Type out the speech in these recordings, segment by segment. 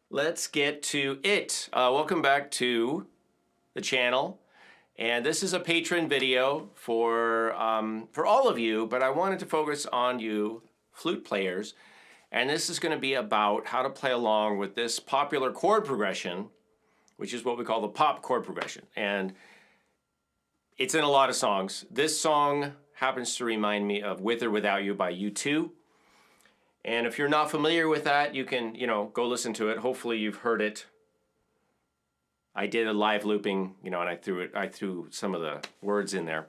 Let's get to it. Welcome back to the channel. And this is a patron video for all of you, but I wanted to focus on you flute players. And this is going to be about how to play along with this popular chord progression, which is what we call the pop chord progression. And it's in a lot of songs. This song happens to remind me of With or Without You by U2. And if you're not familiar with that, you can, go listen to it. Hopefully you've heard it. I did a live looping, and I threw some of the words in there.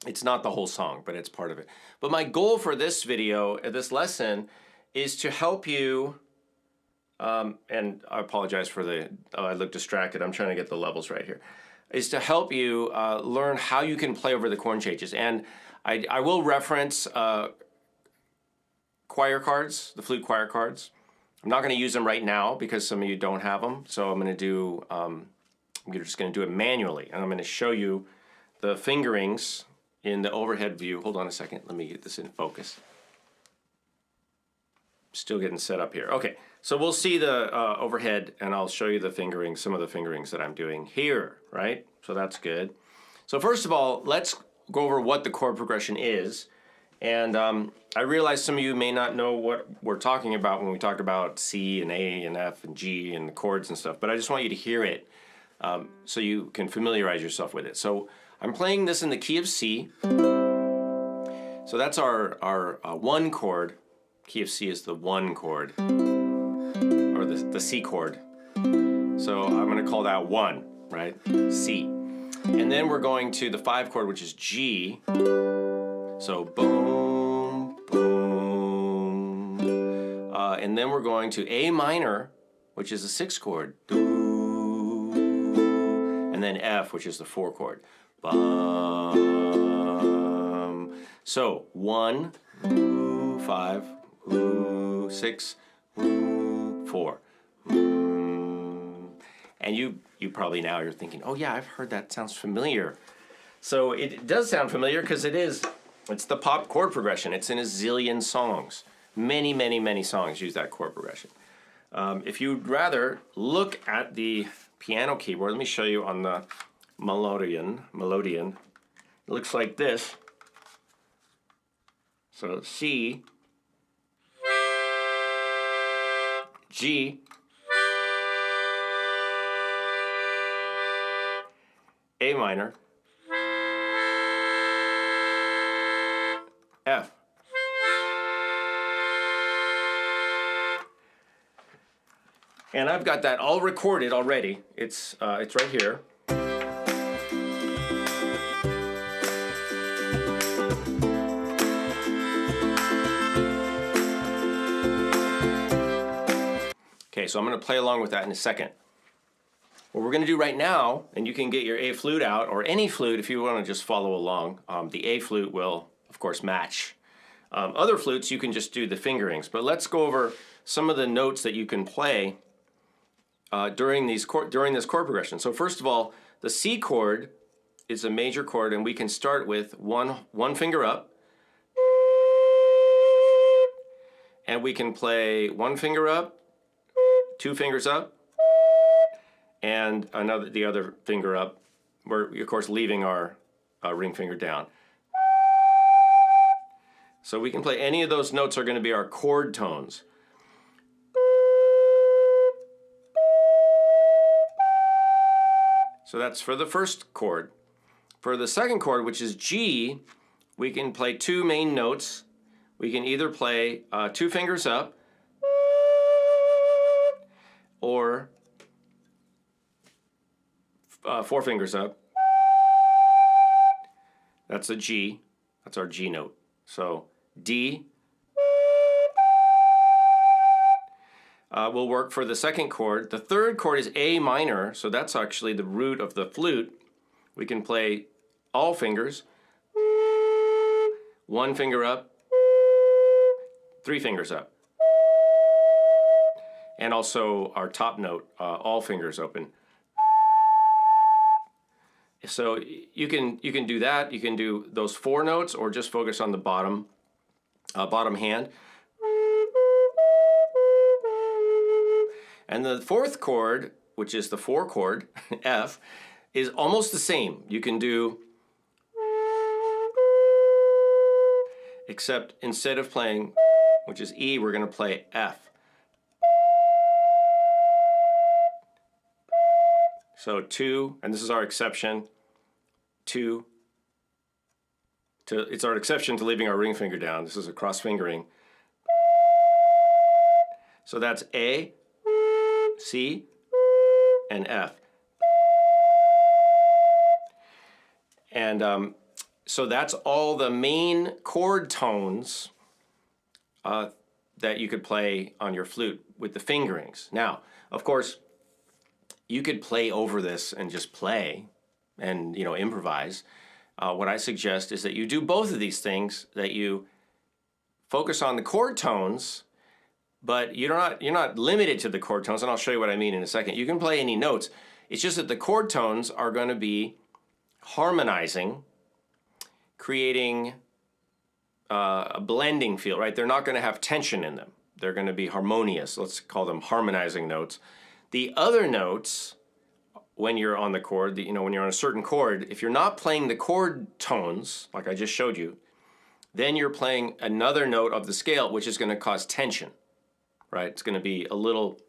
It's not the whole song, but it's part of it. But my goal for this video, this lesson, is to help you, and I apologize for I look distracted. I'm trying to get the levels right here. Is to help you learn how you can play over the chord changes. And I will reference choir cards, the flute choir cards. I'm not going to use them right now because some of you don't have them. So I'm going to do, I'm just going to do it manually. And I'm going to show you the fingerings in the overhead view. Hold on a second. Let me get this in focus. Still getting set up here. Okay, so we'll see the overhead and I'll show you the fingerings, some of the fingerings that I'm doing here, right? So that's good. So first of all, let's go over what the chord progression is. And I realize some of you may not know what we're talking about when we talk about C and A and F and G and the chords and stuff, but I just want you to hear it so you can familiarize yourself with it. So I'm playing this in the key of C. So that's our one chord. Key of C is the one chord, or the C chord. So I'm going to call that 1, right? C. And then we're going to the 5 chord, which is G. So boom, boom. And then we're going to A minor, which is the 6 chord. Do. And then F, which is the 4 chord. Bum. So 1, 5, 6, 4. And you probably now you're thinking, oh yeah, I've heard that, sounds familiar. So it does sound familiar because it's the pop chord progression. It's in a zillion songs. Many, many, many songs use that chord progression. If you'd rather look at the piano keyboard, let me show you on the melodeon. It looks like this. So C, G, A minor, F. And I've got that all recorded already. It's right here. Okay, so I'm going to play along with that in a second. What we're going to do right now, and you can get your A flute out, or any flute if you want to just follow along. The A flute will, of course, match. Other flutes, you can just do the fingerings. But let's go over some of the notes that you can play during this chord progression. So first of all, the C chord is a major chord, and we can start with one finger up. And we can play one finger up, 2 fingers up, and the other finger up. We're, of course, leaving our ring finger down. So we can play any of those notes are going to be our chord tones. So that's for the first chord. For the second chord, which is G, we can play 2 main notes. We can either play 2 fingers up or 4 fingers up. That's a G. That's our G note. So D will work for the second chord. The third chord is A minor, so that's actually the root of the flute. We can play all fingers. 1 finger up, 3 fingers up. And also our top note, all fingers open. So you can do that. You can do those 4 notes or just focus on the bottom hand. And the fourth chord, which is the 4 chord, F, is almost the same. You can do, except instead of playing, which is E, we're going to play F. So 2, and this is our exception, 2, it's our exception to leaving our ring finger down. This is a cross fingering. So that's A, C, and F. And so that's all the main chord tones that you could play on your flute with the fingerings. Now, of course, you could play over this and just play and, improvise. What I suggest is that you do both of these things, that you focus on the chord tones, but you're not limited to the chord tones, and I'll show you what I mean in a second. You can play any notes. It's just that the chord tones are going to be harmonizing, creating a blending feel, right? They're not going to have tension in them. They're going to be harmonious. Let's call them harmonizing notes. The other notes, when you're on the chord, when you're on a certain chord, if you're not playing the chord tones, like I just showed you, then you're playing another note of the scale, which is going to cause tension, right? It's going to be a little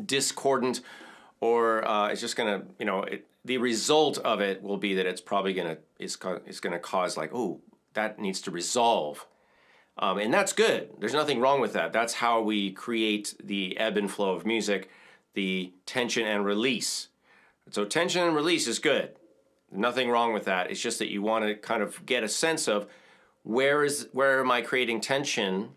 discordant, or it's just going to, the result of it will be that it's probably going to, it's going to cause like, oh, that needs to resolve. And that's good. There's nothing wrong with that. That's how we create the ebb and flow of music, the tension and release. So tension and release is good. Nothing wrong with that. It's just that you want to kind of get a sense of where am I creating tension,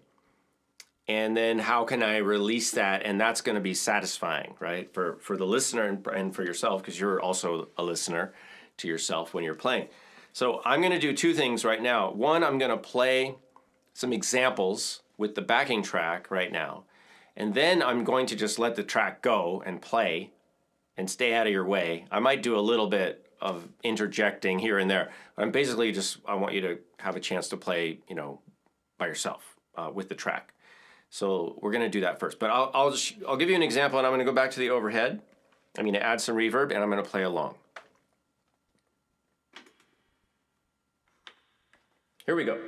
and then how can I release that, and that's going to be satisfying, right? For the listener and for yourself, because you're also a listener to yourself when you're playing. So I'm going to do two things right now. One, I'm going to play some examples with the backing track right now, and then I'm going to just let the track go and play and stay out of your way. I might do a little bit of interjecting here and there. I'm basically I want you to have a chance to play, by yourself with the track. So we're going to do that first. But I'll give you an example, and I'm going to go back to the overhead. I'm going to add some reverb, and I'm going to play along. Here we go.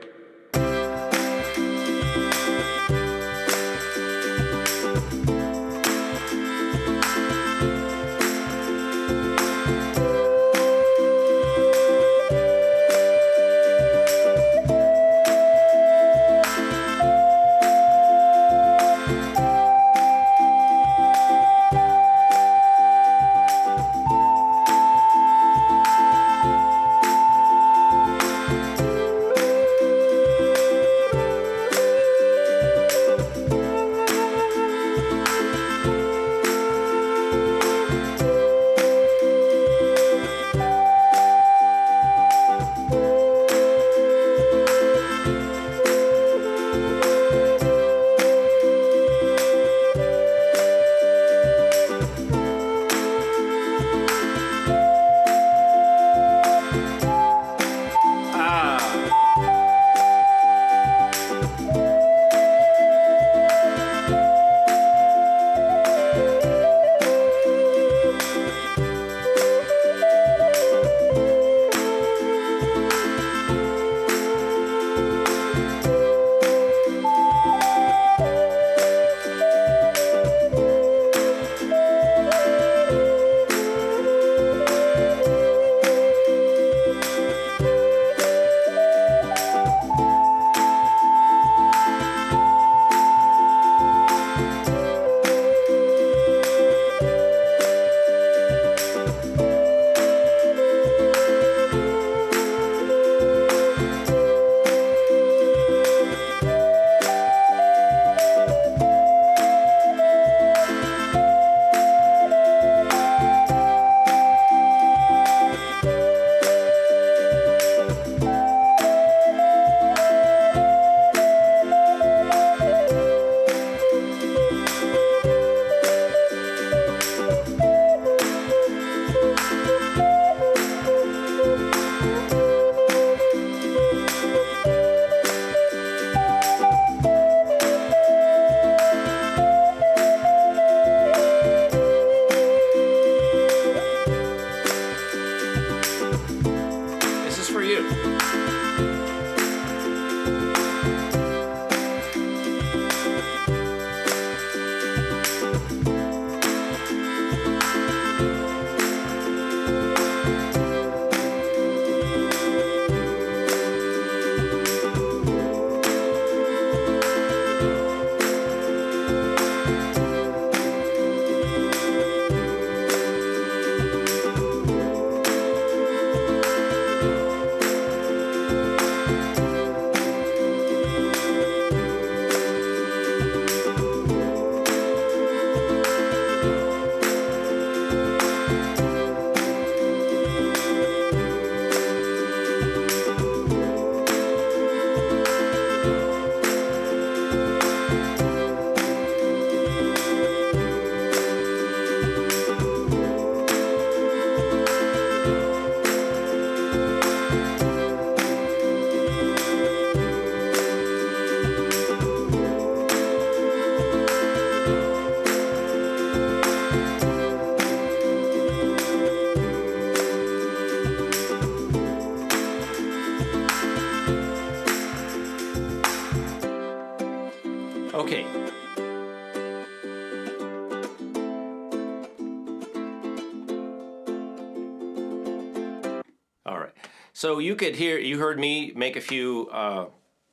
So you heard me make a few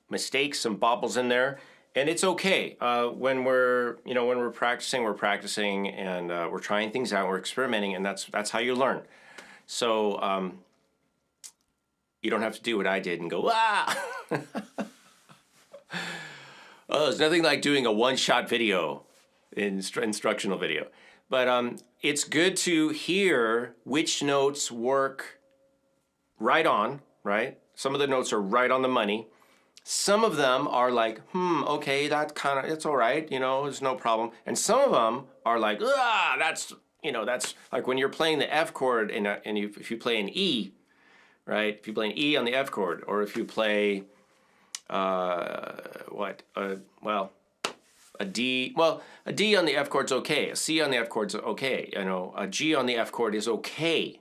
mistakes, some bobbles in there, and it's okay. When we're practicing, and we're trying things out, we're experimenting, and that's how you learn. So you don't have to do what I did and go, ah! Oh, there's nothing like doing a one-shot video, instructional video. But it's good to hear which notes work right on, right? Some of the notes are right on the money. Some of them are like, okay, it's all right, there's no problem. And some of them are like, that's like when you're playing the F chord if you play an E, right? If you play an E on the F chord, or if you play a D. Well, a D on the F chord's okay. A C on the F chord's okay. A G on the F chord is okay.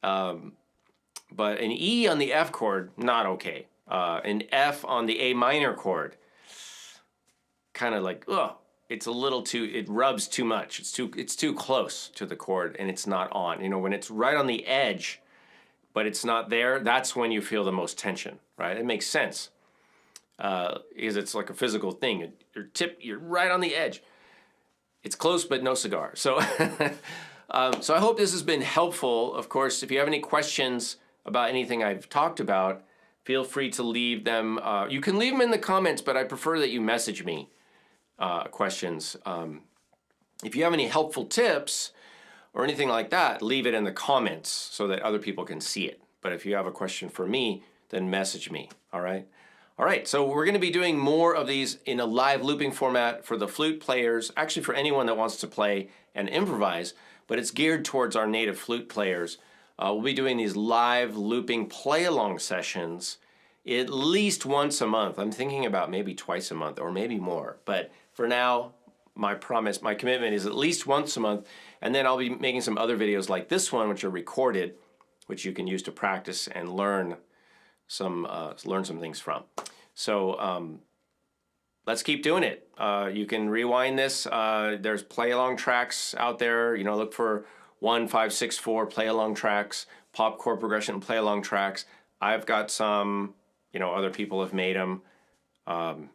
But an E on the F chord, not okay. An F on the A minor chord, kind of like, it's a little too, it rubs too much. It's too close to the chord, and it's not on. When it's right on the edge, but it's not there, that's when you feel the most tension, right? It makes sense. Because it's like a physical thing. You're right on the edge. It's close, but no cigar. So, so I hope this has been helpful. Of course, if you have any questions about anything I've talked about, feel free to leave them. You can leave them in the comments, but I prefer that you message me questions. If you have any helpful tips or anything like that, leave it in the comments so that other people can see it. But if you have a question for me, then message me, all right? All right, so we're going to be doing more of these in a live looping format for the flute players, actually for anyone that wants to play and improvise, but it's geared towards our native flute players. We'll be doing these live looping play-along sessions at least once a month. I'm thinking about maybe twice a month or maybe more, but for now, my commitment is at least once a month, and then I'll be making some other videos like this one, which are recorded, which you can use to practice and learn some things from. So let's keep doing it. You can rewind this. There's play-along tracks out there. Look for 1, 5, 6, 4 play-along tracks, pop chord progression play-along tracks. I've got some. Other people have made them. Go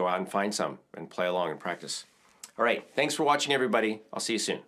out and find some and play along and practice. All right. Thanks for watching, everybody. I'll see you soon.